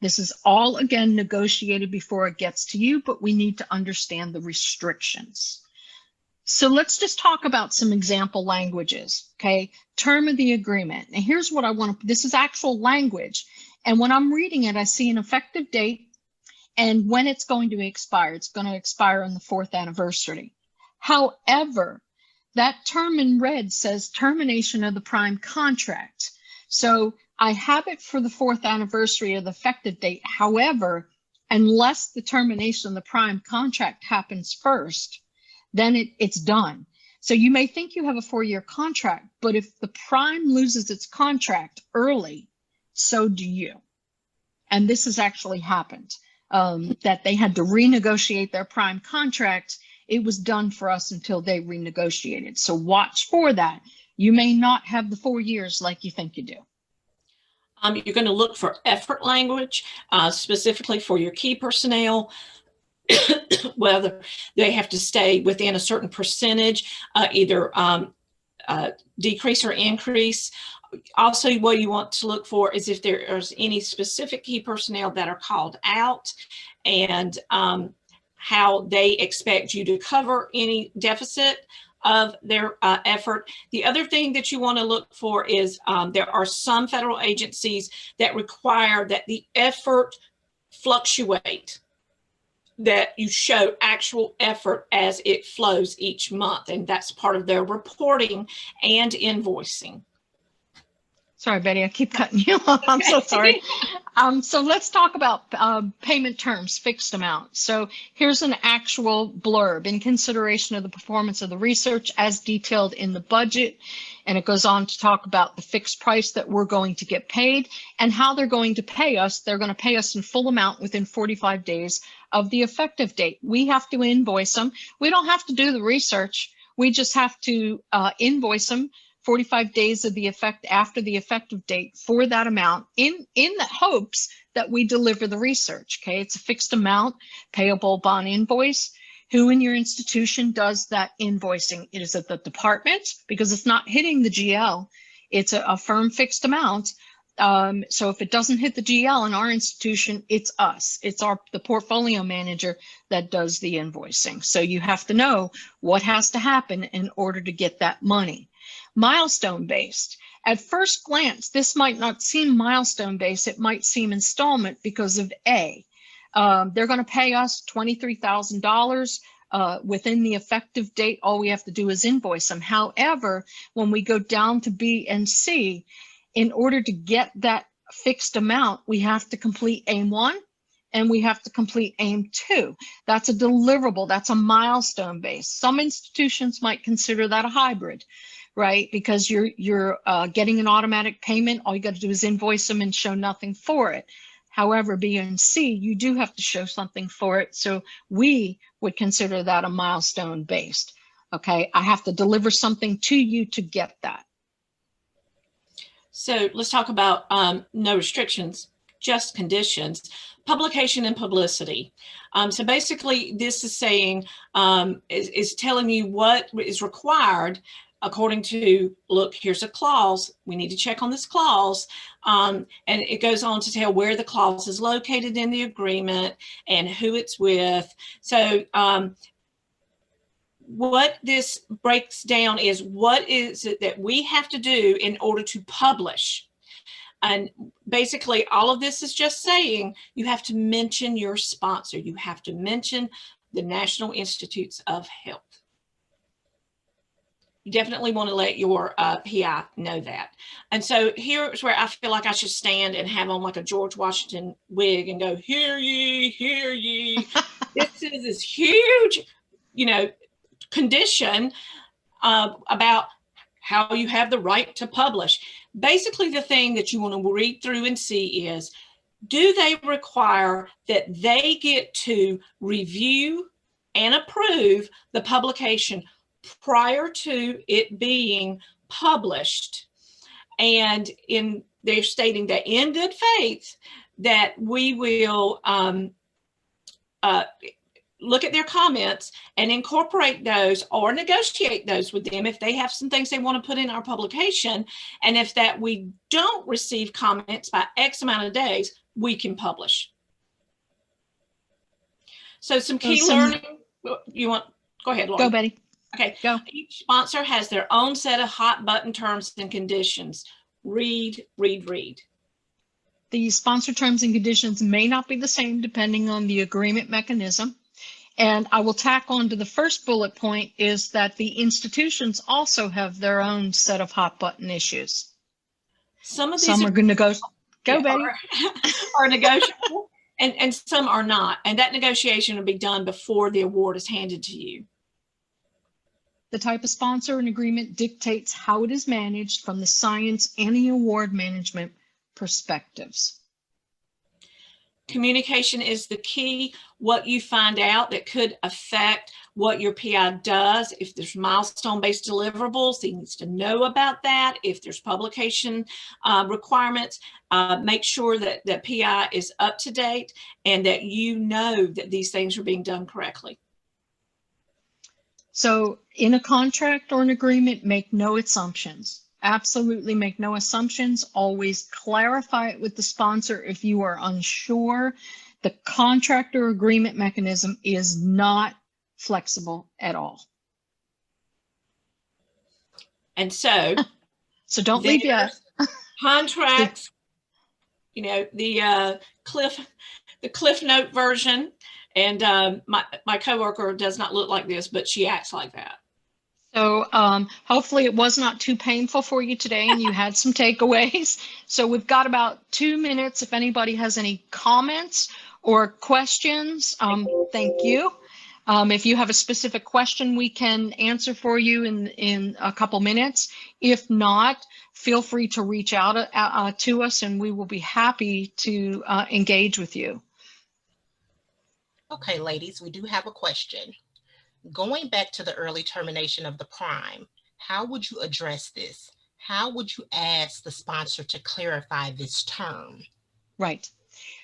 This is all, again, negotiated before it gets to you, but we need to understand the restrictions. So let's just talk about some example languages, okay? Term of the agreement. And here's what I want to, this is actual language. And when I'm reading it, I see an effective date and when it's going to expire. It's going to expire on the 4th anniversary. However, that term in red says termination of the prime contract. So I have it for the 4th anniversary of the effective date. However, unless the termination of the prime contract happens first, then it's done. So you may think you have a 4-year contract, but if the prime loses its contract early, so do you. And this has actually happened, that they had to renegotiate their prime contract. It was done for us until they renegotiated. So watch for that. You may not have the 4 years like you think you do. You're going to look for effort language, specifically for your key personnel, whether they have to stay within a certain percentage, either decrease or increase. Also, what you want to look for is if there's any specific key personnel that are called out, and how they expect you to cover any deficit of their effort. The other thing that you want to look for is there are some federal agencies that require that the effort fluctuate, that you show actual effort as it flows each month, and that's part of their reporting and invoicing. Sorry, Betty, I keep cutting you off. I'm so sorry. So let's talk about payment terms, fixed amount. So here's an actual blurb: in consideration of the performance of the research as detailed in the budget. And it goes on to talk about the fixed price that we're going to get paid and how they're going to pay us. They're going to pay us in full amount within 45 days of the effective date. We have to invoice them. We don't have to do the research. We just have to invoice them 45 days of the effect after the effective date for that amount in the hopes that we deliver the research. Okay, it's a fixed amount payable upon invoice. Who in your institution does that invoicing? It is at the department, because it's not hitting the GL. It's a firm fixed amount. So if it doesn't hit the GL in our institution, it's us. It's the portfolio manager that does the invoicing. So you have to know what has to happen in order to get that money. Milestone based. At first glance, this might not seem milestone based. It might seem installment because of A. They're going to pay us $23,000 within the effective date. All we have to do is invoice them. However, when we go down to B and C, in order to get that fixed amount, we have to complete AIM 1 and we have to complete AIM 2. That's a deliverable. That's a milestone based. Some institutions might consider that a hybrid, right? Because you're getting an automatic payment. All you got to do is invoice them and show nothing for it. However, B and C, you do have to show something for it. So we would consider that a milestone based. Okay, I have to deliver something to you to get that. So let's talk about no restrictions. just conditions, publication and publicity. So basically this is saying, is telling you what is required according to, look, here's a clause. We need to check on this clause. And it goes on to tell where the clause is located in the agreement and who it's with. So what this breaks down is what is it that we have to do in order to publish. And basically all of this is just saying you have to mention your sponsor. You have to mention the National Institutes of Health. You definitely want to let your PI know that. And so here's where I feel like I should stand and have on like a George Washington wig and go, hear ye, hear ye. This is this huge, you know, condition about how you have the right to publish. Basically, the thing that you want to read through and see is, do they require that they get to review and approve the publication prior to it being published? And they're stating that in good faith that we will look at their comments and incorporate those or negotiate those with them if they have some things they want to put in our publication. And if that we don't receive comments by X amount of days, we can publish. So some key learning. You want, go ahead, Lorrie. Go, Betty. Okay. Go. Each sponsor has their own set of hot button terms and conditions. Read, read, read. The sponsor terms and conditions may not be the same depending on the agreement mechanism. And I will tack on to the first bullet point is that the institutions also have their own set of hot button issues. Some of these Some are going to go, yeah, Betty. are negotiable and some are not. And that negotiation will be done before the award is handed to you. The type of sponsor and agreement dictates how it is managed from the science and the award management perspectives. Communication is the key. What you find out that could affect what your PI does. If there's milestone-based deliverables, he needs to know about that. If there's publication requirements, make sure that the PI is up to date and that you know that these things are being done correctly. So in a contract or an agreement, make no assumptions. Absolutely make no assumptions. Always clarify it with the sponsor if you are unsure. The contract or agreement mechanism is not flexible at all. And so, so don't leave yet. Contracts, you know, the Cliff Note version. And my coworker does not look like this, but she acts like that. So hopefully it was not too painful for you today and you had some takeaways. So we've got about 2 minutes. If anybody has any comments or questions, thank you. If you have a specific question, we can answer for you in a couple minutes. If not, feel free to reach out to us and we will be happy to engage with you. Okay, ladies, we do have a question. Going back to the early termination of the prime, how would you address this? How would you ask the sponsor to clarify this term? Right.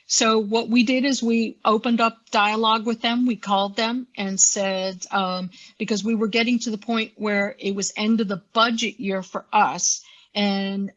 So what we did is we opened up dialogue with them. We called them and said, because we were getting to the point where it was end of the budget year for us, and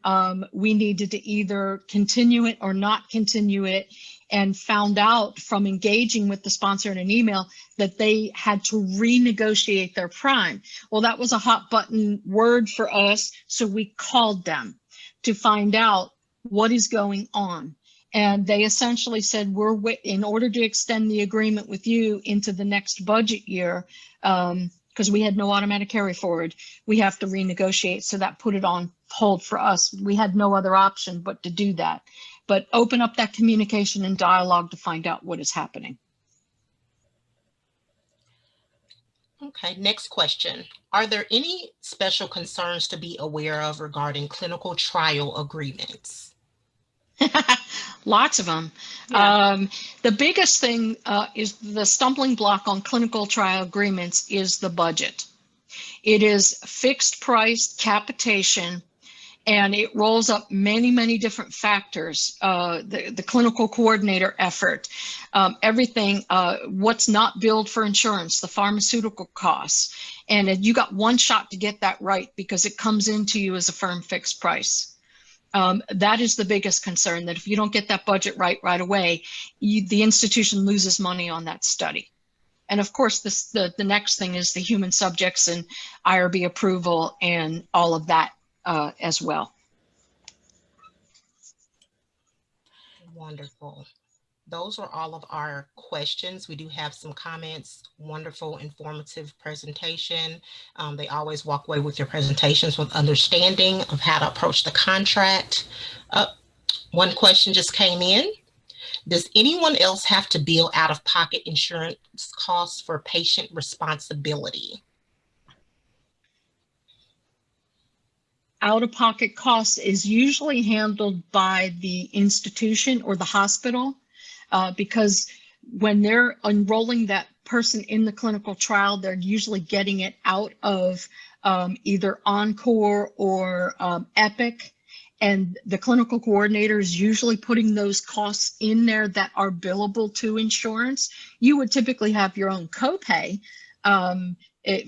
we needed to either continue it or not continue it, and found out from engaging with the sponsor in an email that they had to renegotiate their prime. Well, that was a hot button word for us. So we called them to find out what is going on. And they essentially said, in order to extend the agreement with you into the next budget year, because we had no automatic carry forward, we have to renegotiate. So that put it on hold for us. We had no other option but to do that. But open up that communication and dialogue to find out what is happening. Okay, next question. Are there any special concerns to be aware of regarding clinical trial agreements? Lots of them. Yeah. The biggest thing is the stumbling block on clinical trial agreements is the budget. It is fixed price capitation. And it rolls up many, many different factors, the clinical coordinator effort, everything, what's not billed for insurance, the pharmaceutical costs. And you got one shot to get that right because it comes into you as a firm fixed price. That is the biggest concern, that if you don't get that budget right away, the institution loses money on that study. And of course, the next thing is the human subjects and IRB approval and all of that as well. Wonderful. Those are all of our questions. We do have some comments. Wonderful, informative presentation. They always walk away with your presentations with understanding of how to approach the contract. One question just came in. Does anyone else have to bill out-of-pocket insurance costs for patient responsibility? Out-of-pocket costs is usually handled by the institution or the hospital, because when they're enrolling that person in the clinical trial, they're usually getting it out of either Encore or Epic. And the clinical coordinator is usually putting those costs in there that are billable to insurance. You would typically have your own copay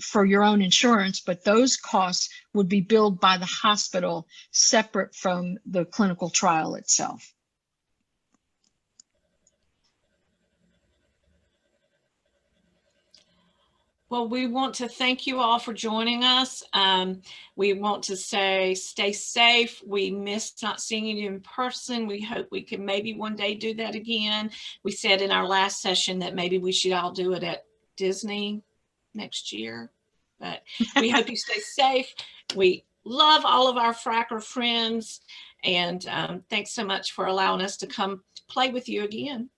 for your own insurance, but those costs would be billed by the hospital separate from the clinical trial itself. Well, we want to thank you all for joining us. We want to say stay safe. We missed not seeing you in person. We hope we can maybe one day do that again. We said in our last session that maybe we should all do it at Disney next year, but we hope you stay safe. We love all of our Fracker friends, and thanks so much for allowing us to come play with you again.